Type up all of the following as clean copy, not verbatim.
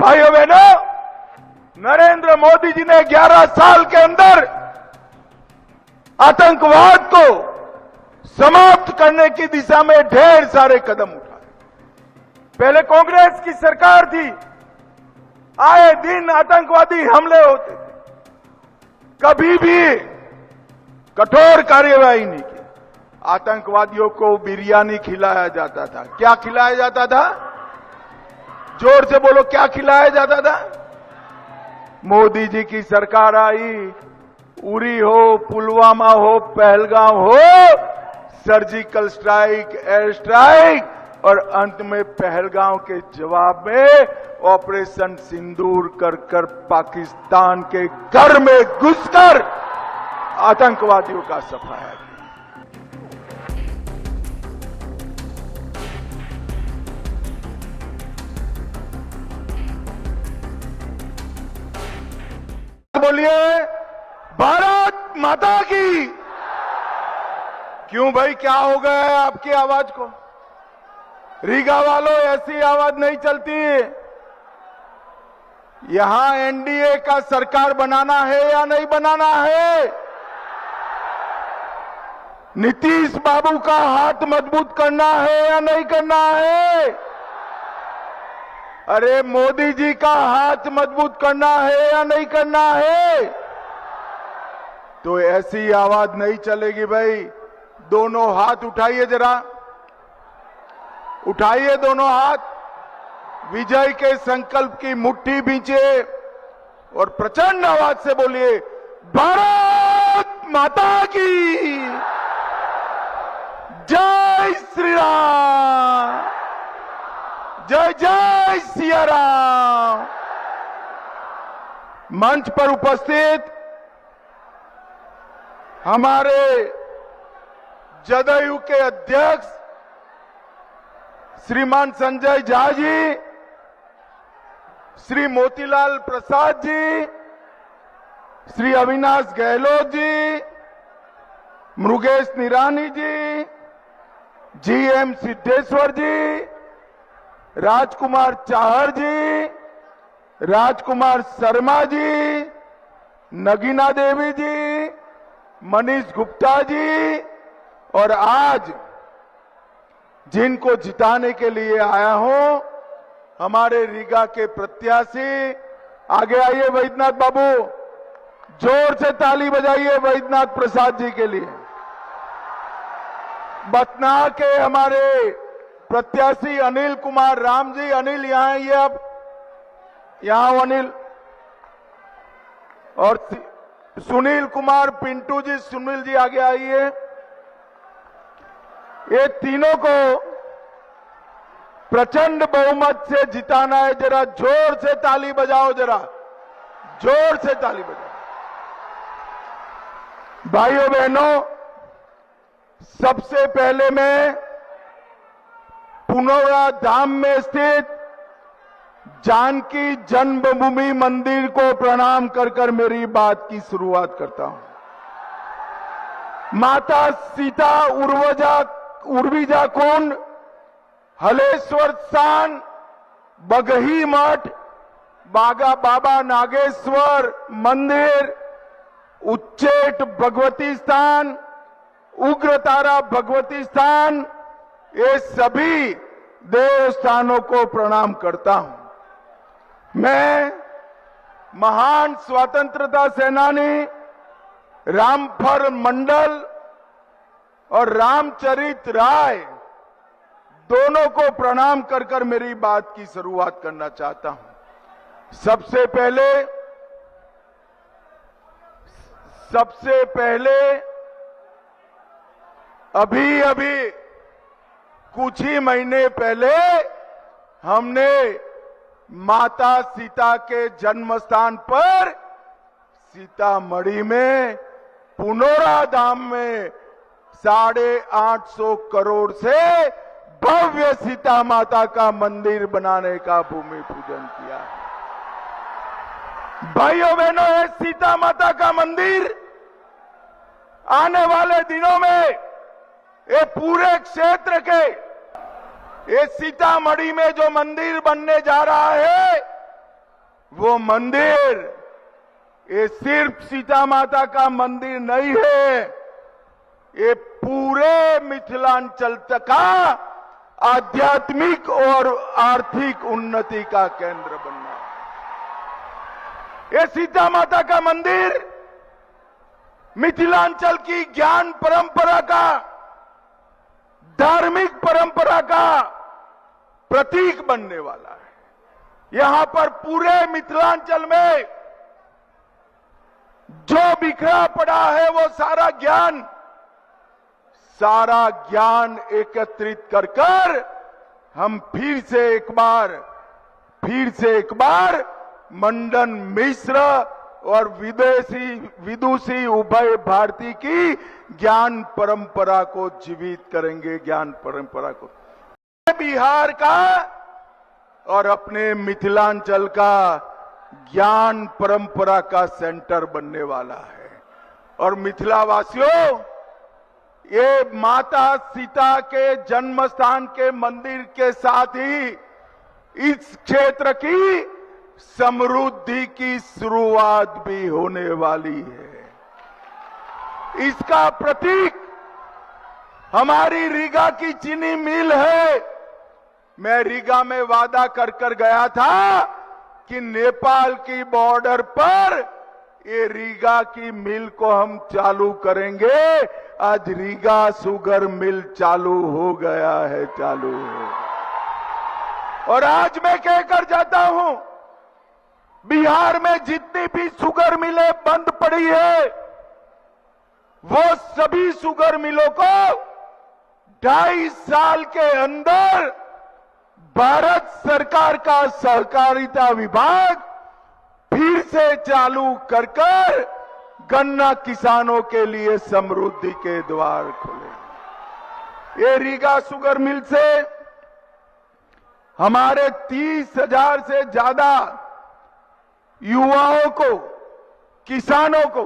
भाइयों बहनों, नरेंद्र मोदी जी ने 11 साल के अंदर आतंकवाद को समाप्त करने की दिशा में ढेर सारे कदम उठाए। पहले कांग्रेस की सरकार थी, आए दिन आतंकवादी हमले होते थे, कभी भी कठोर कार्यवाही नहीं की। आतंकवादियों को बिरयानी खिलाया जाता था। क्या खिलाया जाता था? जोर से बोलो, क्या खिलाया जाता था? मोदी जी की सरकार आई, उरी हो, पुलवामा हो, पहलगाम हो, सर्जिकल स्ट्राइक, एयर स्ट्राइक और अंत में पहलगाम के जवाब में ऑपरेशन सिंदूर कर पाकिस्तान के घर में घुसकर आतंकवादियों का सफाया किया। बोलिए भारत माता की। क्यों भाई, क्या हो गया है आपकी आवाज को? रीगा वालों, ऐसी आवाज नहीं चलती। यहां एनडीए का सरकार बनाना है या नहीं बनाना है? नीतीश बाबू का हाथ मजबूत करना है या नहीं करना है? अरे मोदी जी का हाथ मजबूत करना है या नहीं करना है? तो ऐसी आवाज नहीं चलेगी भाई। दोनों हाथ उठाइए, जरा उठाइए दोनों हाथ। विजय के संकल्प की मुट्ठी बींचिए और प्रचंड आवाज से बोलिए, भारत माता की जय श्री राम, जय जय सिया राम। मंच पर उपस्थित हमारे जदयू के अध्यक्ष श्रीमान संजय झा जी, श्री मोतीलाल प्रसाद जी, श्री अविनाश गहलोत जी, मुरुगेश निरानी जी, जीएम सिद्धेश्वर जी, राजकुमार चाहर जी, राजकुमार शर्मा जी, नगीना देवी जी, मनीष गुप्ता जी और आज जिनको जिताने के लिए आया हूं, हमारे रीगा के प्रत्याशी। आगे आइए वैद्यनाथ बाबू, जोर से ताली बजाइए वैद्यनाथ प्रसाद जी के लिए। बतना के हमारे प्रत्याशी अनिल कुमार राम जी, अनिल यहां आइए अब, यहां अनिल। और सुनील कुमार पिंटू जी, सुनील जी आगे आइए। ये तीनों को प्रचंड बहुमत से जिताना है। जरा जोर से ताली बजाओ, जरा जोर से ताली बजाओ। भाइयों बहनों, सबसे पहले मैं पुनौरा धाम में स्थित जानकी जन्मभूमि मंदिर को प्रणाम कर मेरी बात की शुरुआत करता हूं। माता सीता उर्विजा कुंड, हलेश्वर स्थान, बगही मठ, बाबा नागेश्वर मंदिर, उच्चेट भगवती स्थान, उग्रतारा भगवती स्थान, ये सभी देवस्थानों को प्रणाम करता हूं। मैं महान स्वतंत्रता सेनानी रामफल मंडल और रामचरित राय दोनों को प्रणाम कर मेरी बात की शुरुआत करना चाहता हूं। सबसे पहले अभी कुछ ही महीने पहले हमने माता सीता के जन्म स्थान पर सीतामढ़ी में पुनौरा धाम में 850 करोड़ से भव्य सीता माता का मंदिर बनाने का भूमि पूजन किया। भाइयों बहनों, ये सीता माता का मंदिर आने वाले दिनों में ये पूरे क्षेत्र के, ये सीतामढ़ी में जो मंदिर बनने जा रहा है, वो मंदिर ये सिर्फ सीता माता का मंदिर नहीं है, ये पूरे मिथिलांचल का आध्यात्मिक और आर्थिक उन्नति का केंद्र बनना है। ये सीता माता का मंदिर मिथिलांचल की ज्ञान परंपरा का, धार्मिक परंपरा का प्रतीक बनने वाला है। यहां पर पूरे मिथिलांचल में जो बिखरा पड़ा है वो सारा ज्ञान एकत्रित कर हम फिर से एक बार मंडन मिश्र और विदुषी उभय भारती की ज्ञान परंपरा को जीवित करेंगे, ज्ञान परंपरा को। बिहार का और अपने मिथिलांचल का ज्ञान परंपरा का सेंटर बनने वाला है। और मिथिलावासियों, ये माता सीता के जन्म स्थान के मंदिर के साथ ही इस क्षेत्र की समृद्धि की शुरुआत भी होने वाली है। इसका प्रतीक हमारी रीगा की चीनी मिल है। मैं रीगा में वादा कर गया था कि नेपाल की बॉर्डर पर ये रीगा की मिल को हम चालू करेंगे। आज रीगा शुगर मिल चालू हो गया है, चालू हो। और आज मैं कहकर जाता हूं, बिहार में जितनी भी शुगर मिलें बंद पड़ी है, वो सभी शुगर मिलों को 2.5 साल के अंदर भारत सरकार का सहकारिता विभाग फिर से चालू कर गन्ना किसानों के लिए समृद्धि के द्वार खोले। ये रीगा शुगर मिल से हमारे 30,000 से ज्यादा युवाओं को, किसानों को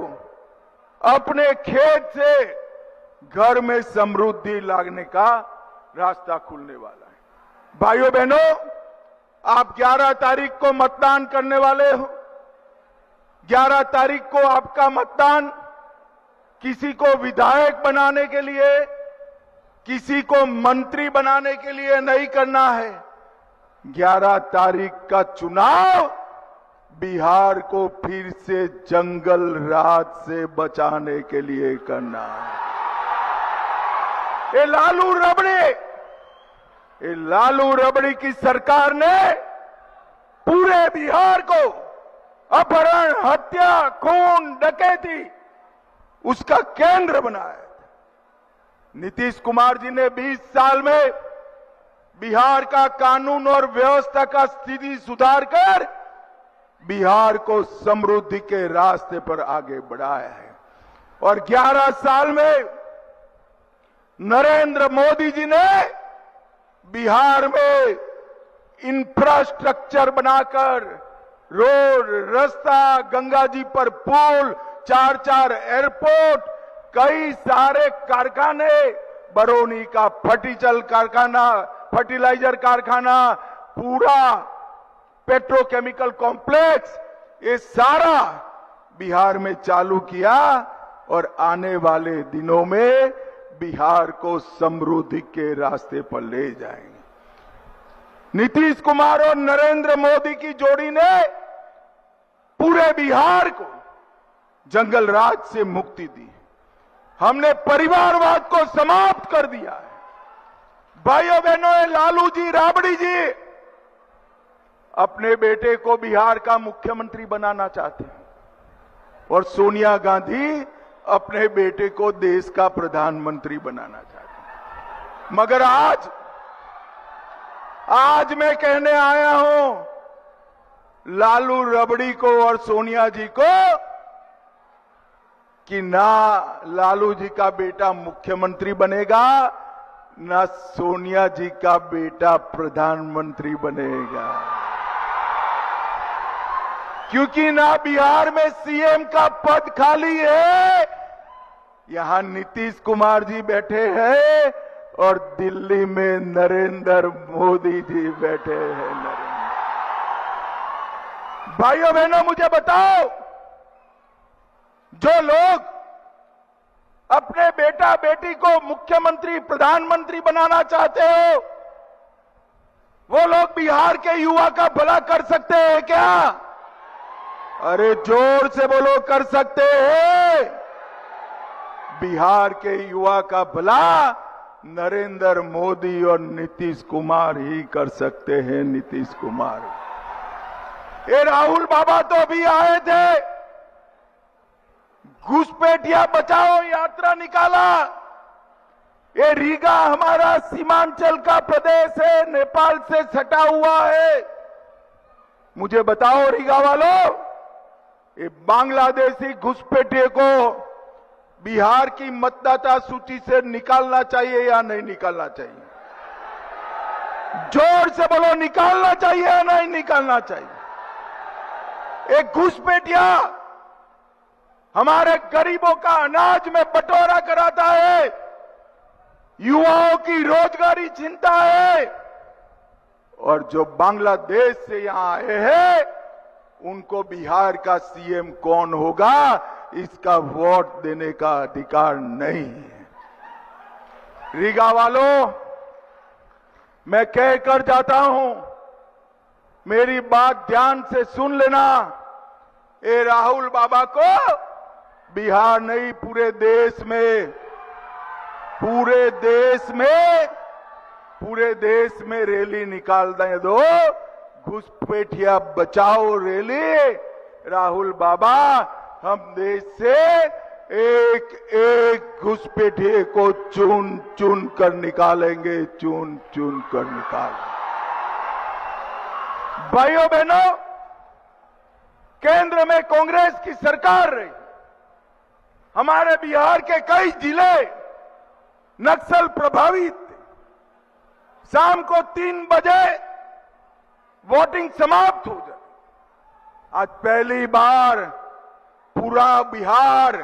अपने खेत से घर में समृद्धि लाने का रास्ता खुलने वाला है। भाइयों बहनों, आप 11 तारीख को मतदान करने वाले हो। 11 तारीख को आपका मतदान किसी को विधायक बनाने के लिए, किसी को मंत्री बनाने के लिए नहीं करना है। 11 तारीख का चुनाव बिहार को फिर से जंगल राज से बचाने के लिए करना है। ये लालू रबड़ी की सरकार ने पूरे बिहार को अपहरण, हत्या, खून, डकैती उसका केंद्र बनाया। नीतीश कुमार जी ने 20 साल में बिहार का कानून और व्यवस्था का स्थिति सुधार कर बिहार को समृद्धि के रास्ते पर आगे बढ़ाया है। और 11 साल में नरेंद्र मोदी जी ने बिहार में इंफ्रास्ट्रक्चर बनाकर रोड, रास्ता, गंगा जी पर पुल, 4 एयरपोर्ट, कई सारे कारखाने, बरौनी का फर्टिलाइजर कारखाना, पूरा पेट्रोकेमिकल कॉम्प्लेक्स, ये सारा बिहार में चालू किया। और आने वाले दिनों में बिहार को समृद्धि के रास्ते पर ले जाएंगे। नीतीश कुमार और नरेंद्र मोदी की जोड़ी ने पूरे बिहार को जंगल राज से मुक्ति दी। हमने परिवारवाद को समाप्त कर दिया है। भाइयों बहनों, लालू जी, राबड़ी जी अपने बेटे को बिहार का मुख्यमंत्री बनाना चाहते हैं और सोनिया गांधी अपने बेटे को देश का प्रधानमंत्री बनाना चाहते हैं। मगर आज मैं कहने आया हूं लालू रबड़ी को और सोनिया जी को कि ना लालू जी का बेटा मुख्यमंत्री बनेगा, ना सोनिया जी का बेटा प्रधानमंत्री बनेगा। क्योंकि ना बिहार में सीएम का पद खाली है, यहां नीतीश कुमार जी बैठे हैं और दिल्ली में नरेंद्र मोदी जी बैठे हैं। भाइयों बहनों, मुझे बताओ, जो लोग अपने बेटा बेटी को मुख्यमंत्री प्रधानमंत्री बनाना चाहते हो, वो लोग बिहार के युवा का भला कर सकते हैं क्या? अरे जोर से बोलो, कर सकते हैं? बिहार के युवा का भला नरेंद्र मोदी और नीतीश कुमार ही कर सकते हैं। नीतीश कुमार। ये राहुल बाबा तो अभी आए थे, घुसपैठिया बचाओ यात्रा निकाला। ये रीगा हमारा सीमांचल का प्रदेश है, नेपाल से सटा हुआ है। मुझे बताओ रीगा वालों, ये बांग्लादेशी घुसपैठिए को बिहार की मतदाता सूची से निकालना चाहिए या नहीं निकालना चाहिए? जोर से बोलो, निकालना चाहिए या नहीं निकालना चाहिए? एक घुसपैठिया हमारे गरीबों का अनाज में बंटवारा कराता है, युवाओं की रोजगारी छीनता है, और जो बांग्लादेश से यहां आए हैं उनको बिहार का सीएम कौन होगा इसका वोट देने का अधिकार नहीं है। रीगा वालों, मैं कहकर जाता हूं, मेरी बात ध्यान से सुन लेना। ए राहुल बाबा को बिहार नहीं, पूरे देश में रैली निकाल दें दो। घुसपैठिया बचाओ रैली। राहुल बाबा, हम देश से एक एक घुसपैठिए को चुन चुन कर निकालेंगे, चुन चुन कर निकालेंगे। भाइयों बहनों, केंद्र में कांग्रेस की सरकार रही, हमारे बिहार के कई जिले नक्सल प्रभावित थे। शाम को 3 बजे वोटिंग समाप्त हो जाए। आज पहली बार पूरा बिहार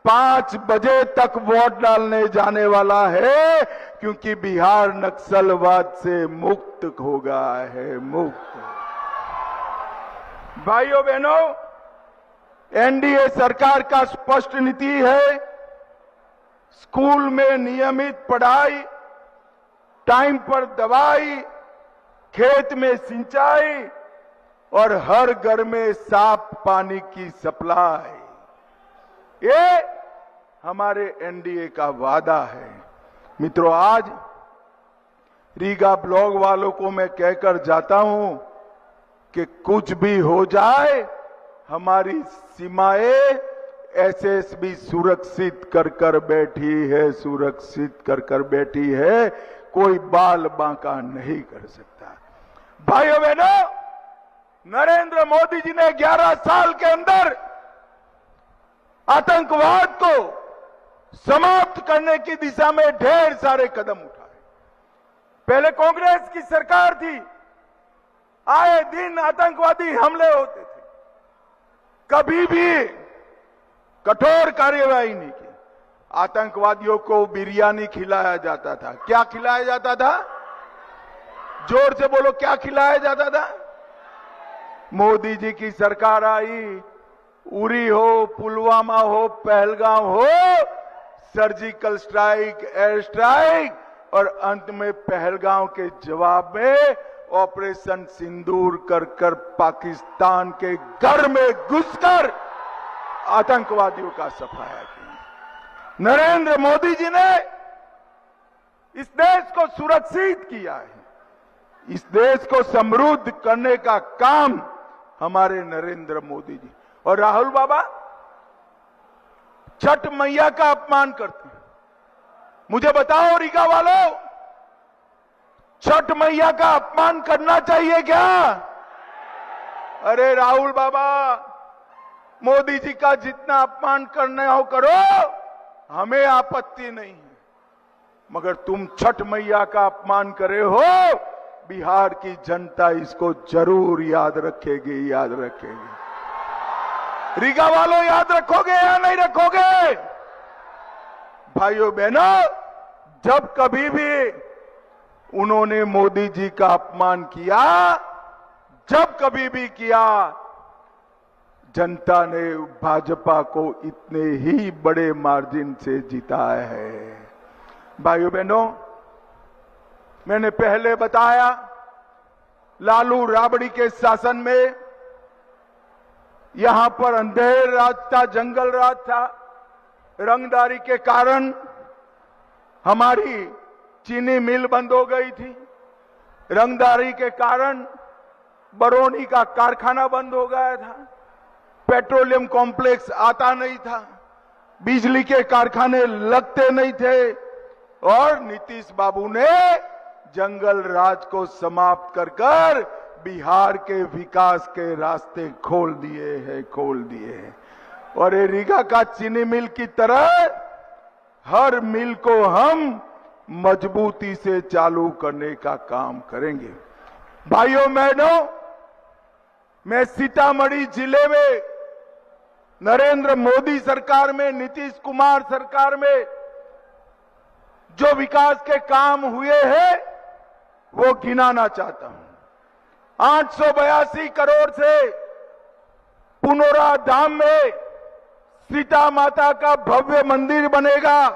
5 बजे तक वोट डालने जाने वाला है, क्योंकि बिहार नक्सलवाद से मुक्त हो गया है, मुक्त। भाइयों बहनों, एनडीए सरकार का स्पष्ट नीति है, स्कूल में नियमित पढ़ाई, टाइम पर दवाई, खेत में सिंचाई और हर घर में साफ पानी की सप्लाई। ये हमारे एनडीए का वादा है। मित्रों, आज रीगा ब्लॉक वालों को मैं कहकर जाता हूं कि कुछ भी हो जाए, हमारी सीमाएं एसएसबी सुरक्षित कर बैठी है, सुरक्षित कर बैठी है। कोई बाल बांका नहीं कर सकता। भाइयों बहनों, नरेंद्र मोदी जी ने 11 साल के अंदर आतंकवाद को समाप्त करने की दिशा में ढेर सारे कदम उठाए। पहले कांग्रेस की सरकार थी, आए दिन आतंकवादी हमले होते थे, कभी भी कठोर कार्यवाही नहीं की। आतंकवादियों को बिरयानी खिलाया जाता था। क्या खिलाया जाता था? जोर से बोलो, क्या खिलाया जाता था? मोदी जी की सरकार आई, उरी हो, पुलवामा हो, पहलगाम हो, सर्जिकल स्ट्राइक, एयर स्ट्राइक, और अंत में पहलगाम के जवाब में ऑपरेशन सिंदूर कर पाकिस्तान के घर में घुसकर आतंकवादियों का सफाया किया। नरेंद्र मोदी जी ने इस देश को सुरक्षित किया है। इस देश को समृद्ध करने का काम हमारे नरेंद्र मोदी जी। और राहुल बाबा छठ मैया का अपमान करते हैं। मुझे बताओ रीगा वालों, छठ मैया का अपमान करना चाहिए क्या? अरे राहुल बाबा, मोदी जी का जितना अपमान करना हो करो, हमें आपत्ति नहीं है, मगर तुम छठ मैया का अपमान करे हो, बिहार की जनता इसको जरूर याद रखेगी, याद रखेगी। रीगा वालों, याद रखोगे या नहीं रखोगे? भाइयों बहनों, जब कभी भी उन्होंने मोदी जी का अपमान किया, जब कभी भी किया, जनता ने भाजपा को इतने ही बड़े मार्जिन से जिताया है। भाइयों बहनों, मैंने पहले बताया, लालू राबड़ी के शासन में यहां पर अंधेर राज था, जंगल राज था। रंगदारी के कारण हमारी चीनी मिल बंद हो गई थी। रंगदारी के कारण बरौनी का कारखाना बंद हो गया था। पेट्रोलियम कॉम्प्लेक्स आता नहीं था, बिजली के कारखाने लगते नहीं थे, और नीतीश बाबू ने जंगल राज को समाप्त कर बिहार के विकास के रास्ते खोल दिए हैं। और ये रीगा का चीनी मिल की तरह हर मिल को हम मजबूती से चालू करने का काम करेंगे। भाइयों बहनों, मैं सीतामढ़ी जिले में नरेंद्र मोदी सरकार में, नीतीश कुमार सरकार में जो विकास के काम हुए हैं वो गिनाना चाहता हूं। 882 करोड़ से पुनौरा धाम में सीता माता का भव्य मंदिर बनेगा।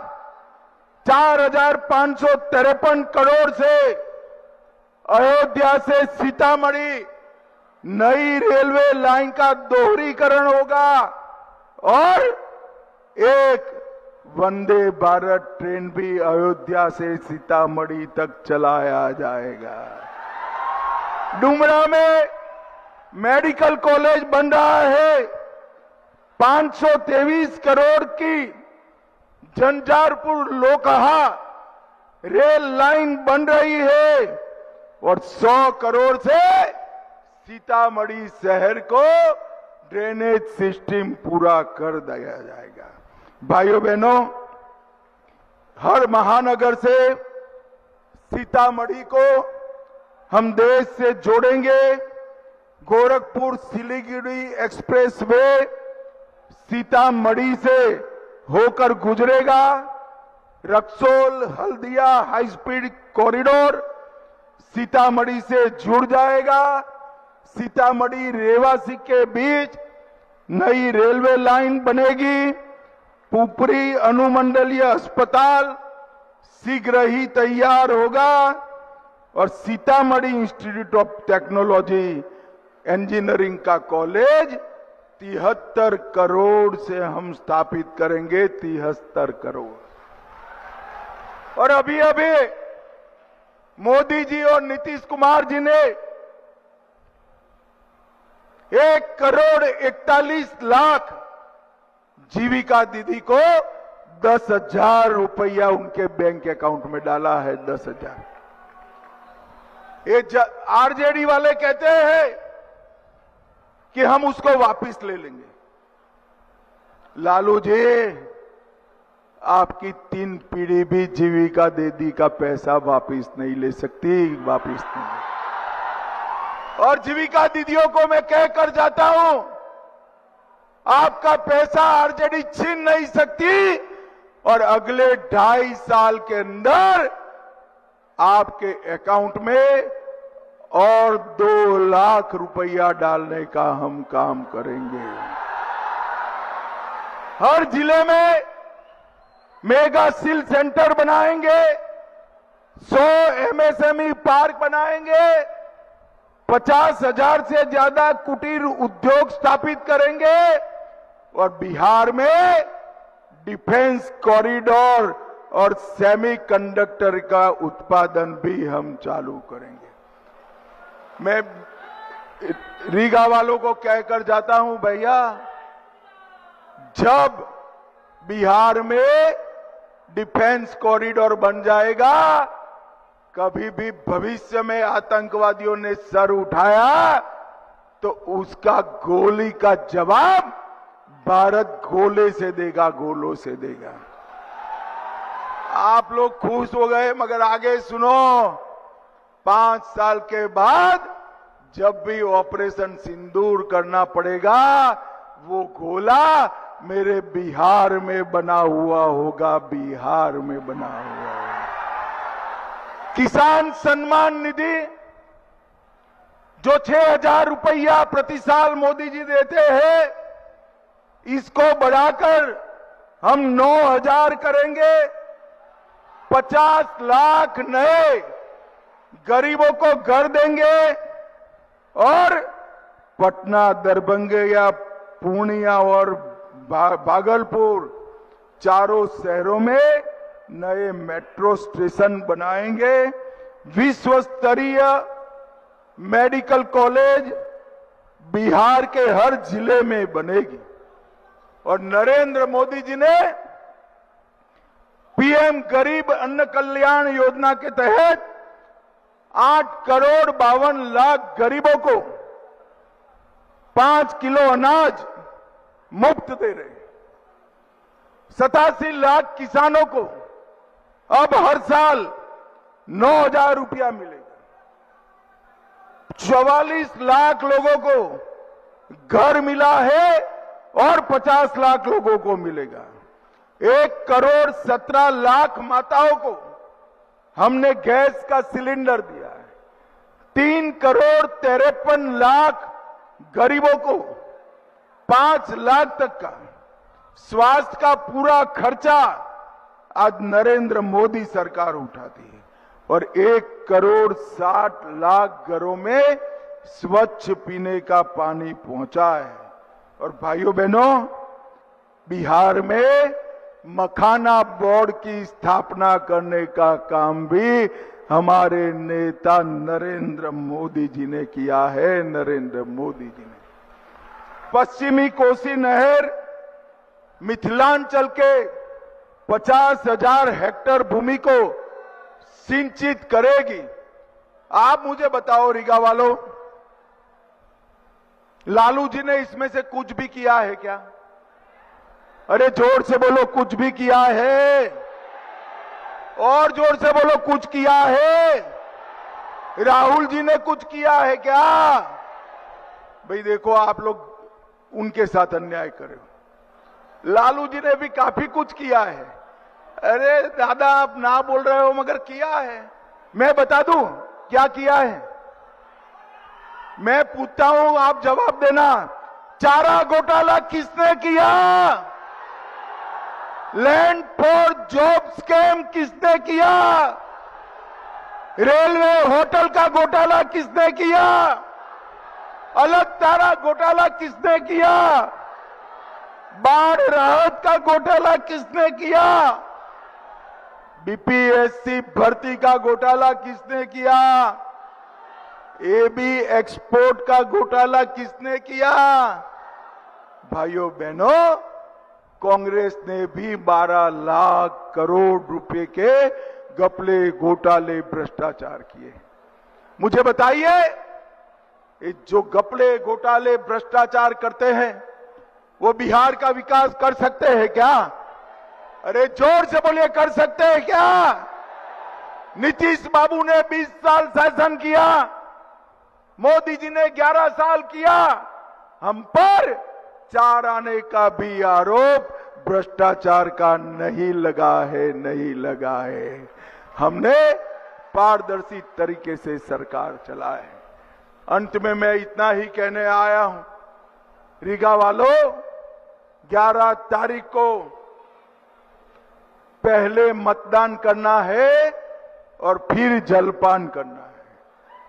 4553 करोड़ से अयोध्या से सीतामढ़ी नई रेलवे लाइन का दोहरीकरण होगा, और एक वंदे भारत ट्रेन भी अयोध्या से सीतामढ़ी तक चलाया जाएगा। डुमरा में मेडिकल कॉलेज बन रहा है। 523 करोड़ की झंझारपुर लोकहा रेल लाइन बन रही है, और 100 करोड़ से सीतामढ़ी शहर को ड्रेनेज सिस्टम पूरा कर दिया जाएगा। भाइयों बहनों, हर महानगर से सीतामढ़ी को हम देश से जोड़ेंगे। गोरखपुर सिलीगुड़ी एक्सप्रेस वे सीतामढ़ी से होकर गुजरेगा। Raxaul Haldia high speed corridor Sitamarhi से जुड़ जाएगा। सीतामढ़ी रेवासी के बीच नई रेलवे लाइन बनेगी। पुपरी अनुमंडलीय अस्पताल शीघ्र ही तैयार होगा, और Sitamarhi institute of technology engineering का कॉलेज 73 करोड़ से हम स्थापित करेंगे। 73 करोड़। और अभी मोदी जी और नीतीश कुमार जी ने 1,41,00,000 जीविका दीदी को 10,000 रुपया उनके बैंक अकाउंट में डाला है। 10,000। ये आरजेडी वाले कहते हैं कि हम उसको वापस ले लेंगे। लालू जी, आपकी 3 पीढ़ी भी जीविका दीदी का पैसा वापस नहीं ले सकती। वापस नहीं। और जीविका दीदियों को मैं कहकर जाता हूं, आपका पैसा आरजेडी छीन नहीं सकती, और अगले 2.5 साल के अंदर आपके अकाउंट में और 2 लाख रुपया डालने का हम काम करेंगे। हर जिले में मेगा सिल सेंटर बनाएंगे। 100 एमएसएमई पार्क बनाएंगे। 50,000 से ज्यादा कुटीर उद्योग स्थापित करेंगे, और बिहार में डिफेंस कॉरिडोर और सेमीकंडक्टर का उत्पादन भी हम चालू करेंगे। मैं रीगा वालों को कहकर जाता हूं, भैया, जब बिहार में डिफेंस कॉरिडोर बन जाएगा, कभी भी भविष्य में आतंकवादियों ने सर उठाया तो उसका गोली का जवाब भारत गोले से देगा, गोलों से देगा। आप लोग खुश हो गए, मगर आगे सुनो। 5 साल के बाद जब भी ऑपरेशन सिंदूर करना पड़ेगा, वो गोला मेरे बिहार में बना हुआ होगा। बिहार में बना हुआ होगा। किसान सम्मान निधि जो 6,000 रुपया प्रति साल मोदी जी देते हैं, इसको बढ़ाकर हम 9,000 करेंगे। 50 लाख नए गरीबों को घर देंगे और पटना, दरभंगा, पूर्णिया और भागलपुर चारों शहरों में नए मेट्रो स्टेशन बनाएंगे। विश्व स्तरीय मेडिकल कॉलेज बिहार के हर जिले में बनेगी। और नरेंद्र मोदी जी ने पीएम गरीब अन्न कल्याण योजना के तहत 8 करोड़ 52 लाख गरीबों को 5 किलो अनाज मुफ्त दे रहे। 87 लाख किसानों को अब हर साल 9,000 रुपया मिलेगा। 44 लाख लोगों को घर मिला है और 50 लाख लोगों को मिलेगा। 1 करोड़ 17 लाख माताओं को हमने गैस का सिलेंडर दिया है। 3 करोड़ 53 लाख गरीबों को 5 लाख तक का स्वास्थ्य का पूरा खर्चा आज नरेंद्र मोदी सरकार उठाती है। और 1 करोड़ 60 लाख घरों में स्वच्छ पीने का पानी पहुंचा है। और भाइयों बहनों, बिहार में मखाना बोर्ड की स्थापना करने का काम भी हमारे नेता नरेंद्र मोदी जी ने किया है। नरेंद्र मोदी जी ने पश्चिमी कोसी नहर मिथिलांचल के 50,000 हेक्टेयर भूमि को सिंचित करेगी। आप मुझे बताओ रीगा वालों, लालू जी ने इसमें से कुछ भी किया है क्या? अरे जोर से बोलो, कुछ भी किया है? और जोर से बोलो, कुछ किया है? राहुल जी ने कुछ किया है क्या? भाई देखो, आप लोग उनके साथ अन्याय करे हो। लालू जी ने भी काफी कुछ किया है। अरे दादा, आप ना बोल रहे हो मगर किया है। मैं बता दूं क्या किया है? मैं पूछता हूं, आप जवाब देना। चारा घोटाला किसने किया? लैंड फॉर जॉब स्कैम किसने किया? रेलवे होटल का घोटाला किसने किया? अलग तारा घोटाला किसने किया? बाढ़ राहत का घोटाला किसने किया? बीपीएससी भर्ती का घोटाला किसने किया? एबी एक्सपोर्ट का घोटाला किसने किया? भाइयों बहनों, कांग्रेस ने भी 12 लाख करोड़ रुपए के घपले, घोटाले, भ्रष्टाचार किए। मुझे बताइए, जो घपले, घोटाले, भ्रष्टाचार करते हैं वो बिहार का विकास कर सकते हैं क्या? अरे जोर से बोलिए, कर सकते हैं क्या? नीतीश बाबू ने 20 साल शासन किया, मोदी जी ने 11 साल किया। हम पर 4 आने का भी आरोप भ्रष्टाचार का नहीं लगा है, नहीं लगा है। हमने पारदर्शी तरीके से सरकार चला है। अंत में मैं इतना ही कहने आया हूं, रीगा वालों, 11 तारीख को पहले मतदान करना है और फिर जलपान करना है।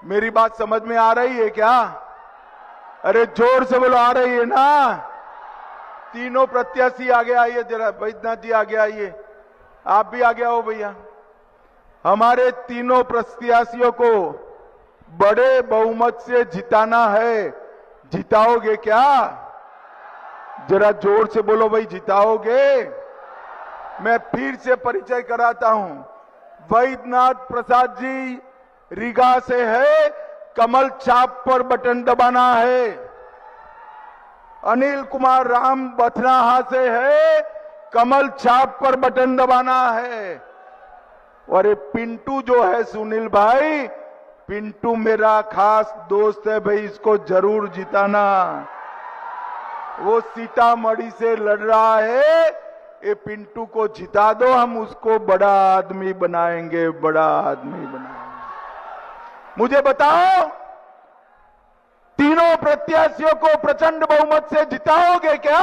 मेरी बात समझ में आ रही है क्या? अरे जोर से बोलो, आ रही है ना? तीनों प्रत्याशी आगे आइए जरा। बैद्यनाथ जी आगे आइए, आप भी आगे आओ भैया। हमारे तीनों प्रत्याशियों को बड़े बहुमत से जिताना है। जिताओगे क्या? जरा जोर से बोलो भाई, जिताओगे? मैं फिर से परिचय कराता हूं। बैद्यनाथ प्रसाद जी रीगा से है, कमल छाप पर बटन दबाना है। अनिल कुमार राम बथनाहा से है, कमल छाप पर बटन दबाना है। और ये पिंटू जो है, सुनील भाई, पिंटू मेरा खास दोस्त है भाई, इसको जरूर जिताना। वो सीतामढ़ी से लड़ रहा है, ये पिंटू को जिता दो, हम उसको बड़ा आदमी बनाएंगे, बड़ा आदमी बनाएंगे। मुझे बताओ, तीनों प्रत्याशियों को प्रचंड बहुमत से जिताओगे क्या?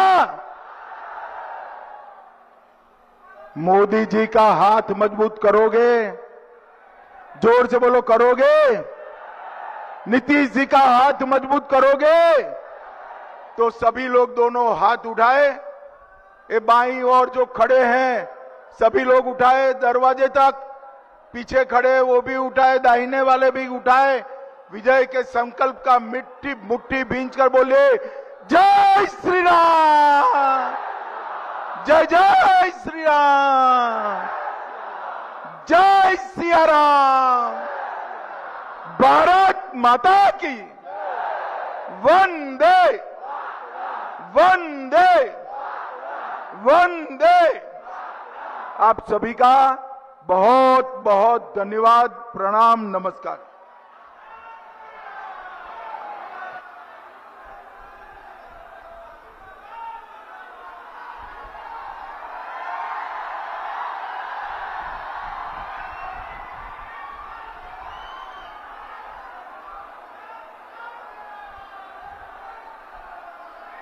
मोदी जी का हाथ मजबूत करोगे? जोर से बोलो, करोगे? नीतीश जी का हाथ मजबूत करोगे? तो सभी लोग दोनों हाथ उठाए, ये बाईं ओर जो खड़े हैं सभी लोग उठाए दरवाजे तक, पीछे खड़े वो भी उठाए, दाहिने वाले भी उठाए। विजय के संकल्प का मिट्टी मुट्ठी भींच कर बोले, जय श्री राम, जय जय श्री राम, जय सिया राम, भारत माता की वंदे वंदे वंदे। आप सभी का बहुत बहुत धन्यवाद, प्रणाम, नमस्कार।